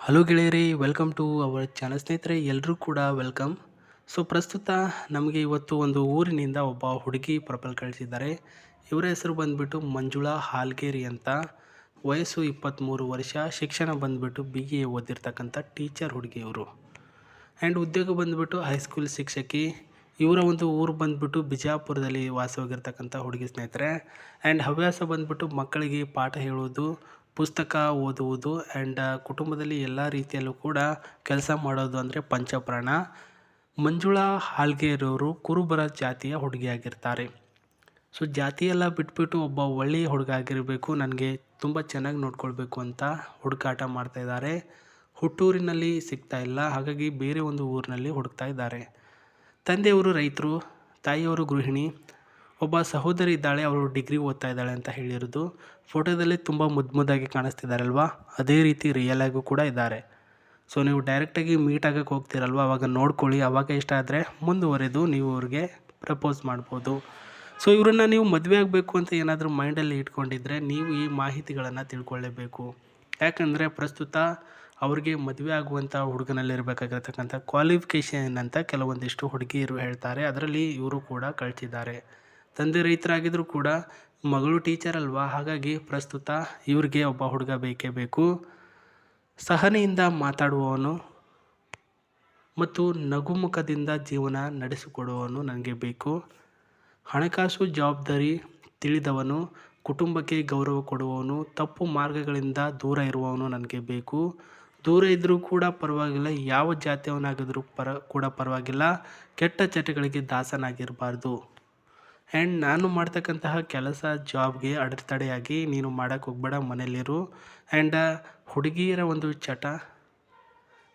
Hello ಗೆಳೆಯರಿ, welcome to our channel. ಸ್ನೇಹಿತರೆ, ಎಲ್ಲರೂ ಕೂಡ ವೆಲ್ಕಮ್. ಪ್ರಸ್ತುತ ನಮಗೆ ಇವತ್ತು ಒಂದು ಊರಿನಿಂದ ಒಬ್ಬ ಹುಡುಗಿ ಪ್ರೊಫೈಲ್ ಕಳಿಸಿದ್ದಾರೆ. ಇವರ ಹೆಸರು ಬಂದುಬಿಟ್ಟು ಮಂಜುಳಾ ಹಾಲ್ಗೇರಿ ಅಂತ. ವಯಸ್ಸು 23 ವರ್ಷ. ಶಿಕ್ಷಣ ಬಂದುಬಿಟ್ಟು BA ಓದಿರ್ತಕ್ಕಂಥ ಟೀಚರ್ ಹುಡುಗಿ ಇವರು. ಆ್ಯಂಡ್ ಉದ್ಯೋಗ ಬಂದುಬಿಟ್ಟು ಹೈಸ್ಕೂಲ್ ಶಿಕ್ಷಕಿ. ಇವರ ಒಂದು ಊರು ಬಂದುಬಿಟ್ಟು ಬಿಜಾಪುರದಲ್ಲಿ ವಾಸವಾಗಿರ್ತಕ್ಕಂಥ ಹುಡುಗಿ ಸ್ನೇಹಿತರೆ. ಆ್ಯಂಡ್ ಹವ್ಯಾಸ ಬಂದುಬಿಟ್ಟು ಮಕ್ಕಳಿಗೆ ಪಾಠ ಹೇಳುವುದು, ಪುಸ್ತಕ ಓದುವುದು ಆ್ಯಂಡ್ ಕುಟುಂಬದಲ್ಲಿ ಎಲ್ಲ ರೀತಿಯಲ್ಲೂ ಕೂಡ ಕೆಲಸ ಮಾಡೋದು ಅಂದರೆ ಪಂಚಪ್ರಾಣ. ಮಂಜುಳಾ ಹಾಲ್ಗೇರವರು ಕುರುಬರ ಜಾತಿಯ ಹುಡುಗಿಯಾಗಿರ್ತಾರೆ. ಜಾತಿಯೆಲ್ಲ ಬಿಟ್ಬಿಟ್ಟು ಒಬ್ಬ ಒಳ್ಳೆಯ ಹುಡುಗ ಆಗಿರಬೇಕು, ನನಗೆ ತುಂಬ ಚೆನ್ನಾಗಿ ನೋಡ್ಕೊಳ್ಬೇಕು ಅಂತ ಹುಡುಕಾಟ ಮಾಡ್ತಾಯಿದ್ದಾರೆ. ಹುಟ್ಟೂರಿನಲ್ಲಿ ಸಿಗ್ತಾ ಇಲ್ಲ, ಹಾಗಾಗಿ ಬೇರೆ ಒಂದು ಊರಿನಲ್ಲಿ ಹುಡುಕ್ತಾ ಇದ್ದಾರೆ. ತಂದೆಯವರು ರೈತರು, ತಾಯಿಯವರು ಗೃಹಿಣಿ. ಒಬ್ಬ ಸಹೋದರಿ ಇದ್ದಾಳೆ, ಅವಳು ಡಿಗ್ರಿ ಓದ್ತಾ ಇದ್ದಾಳೆ ಅಂತ ಹೇಳಿರೋದು. ಫೋಟೋದಲ್ಲಿ ತುಂಬ ಮುದ್ದಾಗಿ ಕಾಣಿಸ್ತಿದ್ದಾರಲ್ವ, ಅದೇ ರೀತಿ ರಿಯಲ್ ಆಗೂ ಕೂಡ ಇದ್ದಾರೆ. ನೀವು ಡೈರೆಕ್ಟಾಗಿ ಮೀಟ್ ಆಗಕ್ಕೆ ಹೋಗ್ತೀರಲ್ವ, ಅವಾಗ ನೋಡ್ಕೊಳ್ಳಿ. ಅವಾಗ ಇಷ್ಟ ಆದರೆ ಮುಂದುವರೆದು ನೀವು ಅವ್ರಿಗೆ ಪ್ರಪೋಸ್ ಮಾಡ್ಬೋದು. ಇವರನ್ನು ನೀವು ಮದುವೆ ಆಗಬೇಕು ಅಂತ ಏನಾದರೂ ಮೈಂಡಲ್ಲಿ ಇಟ್ಕೊಂಡಿದ್ರೆ ನೀವು ಈ ಮಾಹಿತಿಗಳನ್ನು ತಿಳ್ಕೊಳ್ಳೇಬೇಕು. ಯಾಕಂದರೆ ಪ್ರಸ್ತುತ ಅವ್ರಿಗೆ ಮದುವೆ ಆಗುವಂಥ ಹುಡುಗನಲ್ಲಿರಬೇಕಾಗಿರ್ತಕ್ಕಂಥ ಕ್ವಾಲಿಫಿಕೇಷನ್ ಅಂತ ಕೆಲವೊಂದಿಷ್ಟು ಹುಡುಗಿಯರು ಹೇಳ್ತಾರೆ. ಅದರಲ್ಲಿ ಇವರು ಕೂಡ ಕಳಿಸಿದ್ದಾರೆ. ತಂದೆ ರೈತರಾಗಿದ್ದರೂ ಕೂಡ ಮಗಳು ಟೀಚರ್ ಅಲ್ವಾ, ಹಾಗಾಗಿ ಪ್ರಸ್ತುತ ಇವ್ರಿಗೆ ಒಬ್ಬ ಹುಡುಗ ಬೇಕೇ ಬೇಕು. ಸಹನೆಯಿಂದ ಮಾತಾಡುವವನು ಮತ್ತು ನಗುಮುಖದಿಂದ ಜೀವನ ನಡೆಸಿಕೊಡುವವನು ನನಗೆ ಬೇಕು. ಹಣಕಾಸು ಜವಾಬ್ದಾರಿ ತಿಳಿದವನು, ಕುಟುಂಬಕ್ಕೆ ಗೌರವ ಕೊಡುವವನು, ತಪ್ಪು ಮಾರ್ಗಗಳಿಂದ ದೂರ ಇರುವವನು ನನಗೆ ಬೇಕು. ದೂರ ಇದ್ದರೂ ಕೂಡ ಪರವಾಗಿಲ್ಲ, ಯಾವ ಜಾತಿಯವನಾಗಿದ್ರೂ ಕೂಡ ಪರವಾಗಿಲ್ಲ, ಕೆಟ್ಟ ಚಟಗಳಿಗೆ ದಾಸನಾಗಿರಬಾರ್ದು. ಆ್ಯಂಡ್ ನಾನು ಮಾಡ್ತಕ್ಕಂತಹ ಕೆಲಸ ಜಾಬ್ಗೆ ಅಡೆತಡೆಯಾಗಿ ನೀನು ಮಾಡೋಕ್ಕೆ ಹೋಗಬೇಡ, ಮನೇಲಿರು. ಆ್ಯಂಡ್ ಹುಡುಗಿಯರ ಒಂದು ಚಟ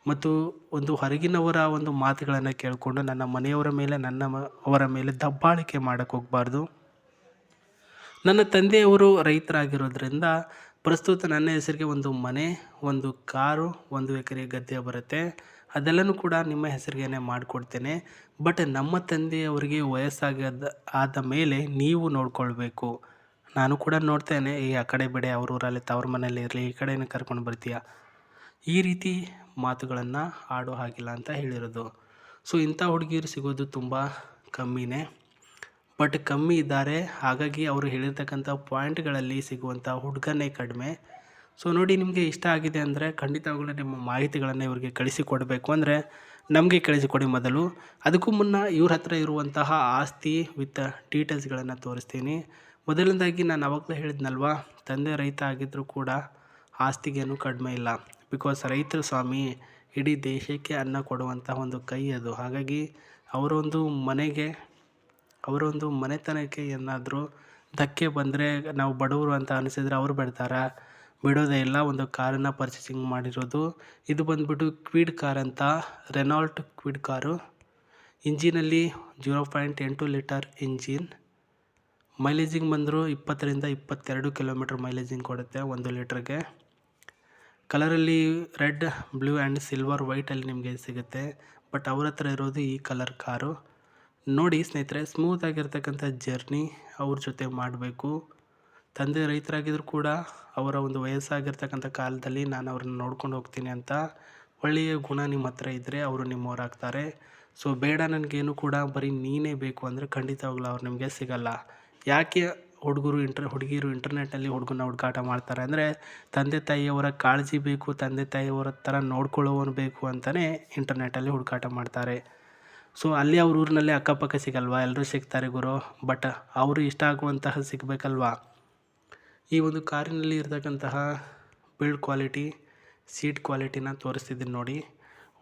ಮತ್ತು ಒಂದು ಹೊರಗಿನವರ ಒಂದು ಮಾತುಗಳನ್ನು ಕೇಳಿಕೊಂಡು ನನ್ನ ಮನೆಯವರ ಮೇಲೆ ಅವರ ಮೇಲೆ ದಬ್ಬಾಳಿಕೆ ಮಾಡೋಕ್ಕೆ ಹೋಗಬಾರ್ದು. ನನ್ನ ತಂದೆಯವರು ರೈತರಾಗಿರೋದ್ರಿಂದ ಪ್ರಸ್ತುತ ನನ್ನ ಹೆಸರಿಗೆ ಒಂದು ಮನೆ, ಒಂದು ಕಾರು, 1 ಎಕರೆ ಗದ್ದೆ ಬರುತ್ತೆ. ಅದೆಲ್ಲನೂ ಕೂಡ ನಿಮ್ಮ ಹೆಸರಿಗೇನೆ ಮಾಡಿಕೊಡ್ತೇನೆ. ಬಟ್ ನಮ್ಮ ತಂದೆಯವರಿಗೆ ಆದ ಮೇಲೆ ನೀವು ನೋಡ್ಕೊಳ್ಬೇಕು. ನಾನು ಕೂಡ ನೋಡ್ತೇನೆ, ಆ ಕಡೆ ಬಿಡೆ, ಅವ್ರ ಊರಲ್ಲಿ ತವ್ರ ಮನೇಲಿ ಇರಲಿ, ಈ ಕಡೆನೇ ಕರ್ಕೊಂಡು ಬರ್ತೀಯ, ಈ ರೀತಿ ಮಾತುಗಳನ್ನು ಆಡೋ ಹಾಗಿಲ್ಲ ಅಂತ ಹೇಳಿರೋದು. ಇಂಥ ಹುಡುಗಿಯರು ಸಿಗೋದು ತುಂಬ ಕಮ್ಮಿನೇ, ಬಟ್ ಕಮ್ಮಿ ಇದ್ದಾರೆ. ಹಾಗಾಗಿ ಅವರು ಹೇಳಿರ್ತಕ್ಕಂಥ ಪಾಯಿಂಟ್ಗಳಲ್ಲಿ ಸಿಗುವಂಥ ಹುಡುಗನೇ ಕಡಿಮೆ. ನೋಡಿ, ನಿಮಗೆ ಇಷ್ಟ ಆಗಿದೆ ಅಂದರೆ ಖಂಡಿತವಾಗ್ಲೂ ನಿಮ್ಮ ಮಾಹಿತಿಗಳನ್ನು ಇವ್ರಿಗೆ ಕಳಿಸಿಕೊಡಬೇಕು. ಅಂದರೆ ನಮಗೆ ಕಳಿಸಿಕೊಡಿ ಮೊದಲು. ಅದಕ್ಕೂ ಮುನ್ನ ಇವ್ರ ಹತ್ರ ಇರುವಂತಹ ಆಸ್ತಿ ವಿತ್ ಡೀಟೇಲ್ಸ್ಗಳನ್ನು ತೋರಿಸ್ತೀನಿ. ಮೊದಲನೇದಾಗಿ ನಾನು ಆವಾಗಲೇ ಹೇಳಿದ್ನಲ್ವ, ತಂದೆ ರೈತ ಆಗಿದ್ದರೂ ಕೂಡ ಆಸ್ತಿಗೇನು ಕಡಿಮೆ ಇಲ್ಲ. ಬಿಕಾಸ್ ರೈತರು ಸ್ವಾಮಿ ಇಡೀ ದೇಶಕ್ಕೆ ಅನ್ನ ಕೊಡುವಂತಹ ಒಂದು ಕೈ ಅದು. ಹಾಗಾಗಿ ಅವರೊಂದು ಮನೆತನಕ್ಕೆ ಏನಾದರೂ ಧಕ್ಕೆ ಬಂದರೆ, ನಾವು ಬಡವರು ಅಂತ ಅನಿಸಿದರೆ ಅವರು ಬಿಡೋದೇ ಇಲ್ಲ. ಒಂದು ಕಾರನ್ನು ಪರ್ಚೇಸಿಂಗ್ ಮಾಡಿರೋದು. ಇದು ಬಂದುಬಿಟ್ಟು ಕ್ವಿಡ್ ಕಾರ್ ಅಂತ, ರೆನಾಲ್ಟ್ ಕ್ವಿಡ್ ಕಾರು. ಇಂಜಿನಲ್ಲಿ 0.8 ಲೀಟರ್ ಇಂಜಿನ್. ಮೈಲೇಜಿಂಗ್ ಬಂದರೂ 20ರಿಂದ 22 ಕಿಲೋಮೀಟರ್ ಮೈಲೇಜಿಂಗ್ ಕೊಡುತ್ತೆ 1 ಲೀಟ್ರಿಗೆ. ಕಲರಲ್ಲಿ ರೆಡ್, ಬ್ಲೂ ಆ್ಯಂಡ್ ಸಿಲ್ವರ್ ವೈಟಲ್ಲಿ ನಿಮಗೆ ಸಿಗುತ್ತೆ. ಬಟ್ ಅವ್ರ ಹತ್ರ ಇರೋದು ಈ ಕಲರ್ ಕಾರು. ನೋಡಿ ಸ್ನೇಹಿತರೆ, ಸ್ಮೂತಾಗಿರ್ತಕ್ಕಂಥ ಜರ್ನಿ ಅವ್ರ ಜೊತೆ ಮಾಡಬೇಕು. ತಂದೆ ರೈತರಾಗಿದ್ದರೂ ಕೂಡ ಅವರ ಒಂದು ವಯಸ್ಸಾಗಿರ್ತಕ್ಕಂಥ ಕಾಲದಲ್ಲಿ ನಾನು ಅವ್ರನ್ನ ನೋಡ್ಕೊಂಡು ಹೋಗ್ತೀನಿ ಅಂತ ಒಳ್ಳೆಯ ಗುಣ ನಿಮ್ಮ ಹತ್ರ ಇದ್ದರೆ ಅವರು ನಿಮ್ಮವರಾಗ್ತಾರೆ. ಬೇಡ ನನಗೇನು ಕೂಡ ಬರೀ ನೀನೇ ಬೇಕು ಅಂದರೆ ಖಂಡಿತವಾಗ್ಲೂ ಅವ್ರು ನಿಮಗೆ ಸಿಗಲ್ಲ. ಯಾಕೆ ಹುಡುಗಿಯರು ಇಂಟರ್ನೆಟ್ನಲ್ಲಿ ಹುಡುಗನ ಹುಡುಕಾಟ ಮಾಡ್ತಾರೆ ಅಂದರೆ, ತಂದೆ ತಾಯಿಯವರ ಕಾಳಜಿ ಬೇಕು, ತಂದೆ ತಾಯಿಯವರ ಥರ ನೋಡ್ಕೊಳ್ಳೋವನು ಬೇಕು ಅಂತಲೇ ಇಂಟರ್ನೆಟ್ಟಲ್ಲಿ ಹುಡುಕಾಟ ಮಾಡ್ತಾರೆ. ಅಲ್ಲಿ ಅವ್ರ ಊರಿನಲ್ಲಿ ಅಕ್ಕಪಕ್ಕ ಸಿಗಲ್ವಾ, ಎಲ್ಲರೂ ಸಿಗ್ತಾರೆ ಗುರು, ಬಟ್ ಅವರು ಇಷ್ಟ ಆಗುವಂತಹ ಸಿಗಬೇಕಲ್ವಾ. ಈ ಒಂದು ಕಾರಿನಲ್ಲಿ ಇರತಕ್ಕಂತಹ ಬಿಲ್ಡ್ ಕ್ವಾಲಿಟಿ, ಸೀಟ್ ಕ್ವಾಲಿಟಿನ ತೋರಿಸ್ತಿದ್ದೀನಿ ನೋಡಿ.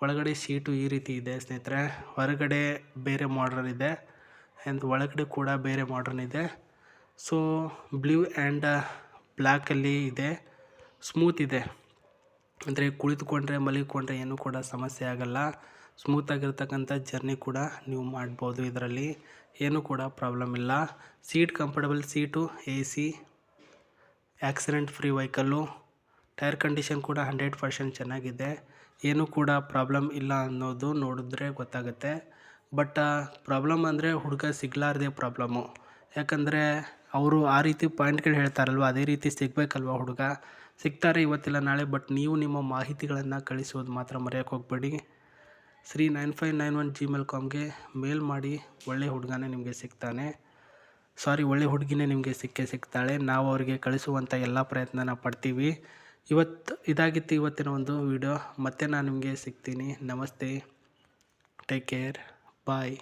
ಒಳಗಡೆ ಸೀಟು ಈ ರೀತಿ ಇದೆ ಸ್ನೇಹಿತರೆ. ಹೊರಗಡೆ ಬೇರೆ ಮಾಡ್ರನ್ ಇದೆ ಆ್ಯಂಡ್ ಒಳಗಡೆ ಕೂಡ ಬೇರೆ ಮಾಡ್ರನ್ ಇದೆ. ಬ್ಲೂ ಆ್ಯಂಡ್ ಬ್ಲ್ಯಾಕಲ್ಲಿ ಇದೆ. ಸ್ಮೂತ್ ಇದೆ, ಅಂದರೆ ಕುಳಿತುಕೊಂಡ್ರೆ ಮಲಗಿಕೊಂಡ್ರೆ ಏನೂ ಕೂಡ ಸಮಸ್ಯೆ ಆಗಲ್ಲ. ಸ್ಮೂತಾಗಿರ್ತಕ್ಕಂಥ ಜರ್ನಿ ಕೂಡ ನೀವು ಮಾಡ್ಬೋದು. ಇದರಲ್ಲಿ ಏನೂ ಕೂಡ ಪ್ರಾಬ್ಲಮ್ ಇಲ್ಲ. Seat comfortable seat, AC, accident free vehicle. Tyre condition ಕೂಡ 100% ಚೆನ್ನಾಗಿದೆ. ಏನೂ ಕೂಡ ಪ್ರಾಬ್ಲಮ್ ಇಲ್ಲ ಅನ್ನೋದು ನೋಡಿದ್ರೆ ಗೊತ್ತಾಗುತ್ತೆ. ಬಟ್ ಪ್ರಾಬ್ಲಮ್ ಅಂದರೆ ಹುಡುಗ ಸಿಗಲಾರ್ದೆ ಪ್ರಾಬ್ಲಮ್ಮು. ಯಾಕಂದರೆ ಅವರು ಆ ರೀತಿ ಪಾಯಿಂಟ್ಗಳು ಹೇಳ್ತಾರಲ್ವ, ಅದೇ ರೀತಿ ಸಿಗಬೇಕಲ್ವ ಹುಡುಗ. ಸಿಗ್ತಾರೆ ಇವತ್ತಿಲ್ಲ ನಾಳೆ. ಬಟ್ ನೀವು ನಿಮ್ಮ ಮಾಹಿತಿಗಳನ್ನು ಕಳಿಸೋದು ಮಾತ್ರ ಮರೆಯೋಕ್ಕೆ ಹೋಗಬೇಡಿ. Sri9591gmail.comಗೆ ಮೇಲ್ ಮಾಡಿ. ಒಳ್ಳೆ ಹುಡುಗನೇ ನಿಮಗೆ ಸಿಗ್ತಾನೆ, ಒಳ್ಳೆ ಹುಡುಗಿನೇ ನಿಮಗೆ ಸಿಗ್ತಾಳೆ. ನಾವು ಅವರಿಗೆ ಕಳಿಸುವಂಥ ಎಲ್ಲ ಪ್ರಯತ್ನನ ಪಡ್ತೀವಿ. ಇದಾಗಿತ್ತು ಇವತ್ತಿನ ಒಂದು ವಿಡಿಯೋ. ಮತ್ತೆ ನಾನು ನಿಮಗೆ ಸಿಗ್ತೀನಿ. ನಮಸ್ತೆ, ಟೇಕ್ ಕೇರ್, ಬಾಯ್.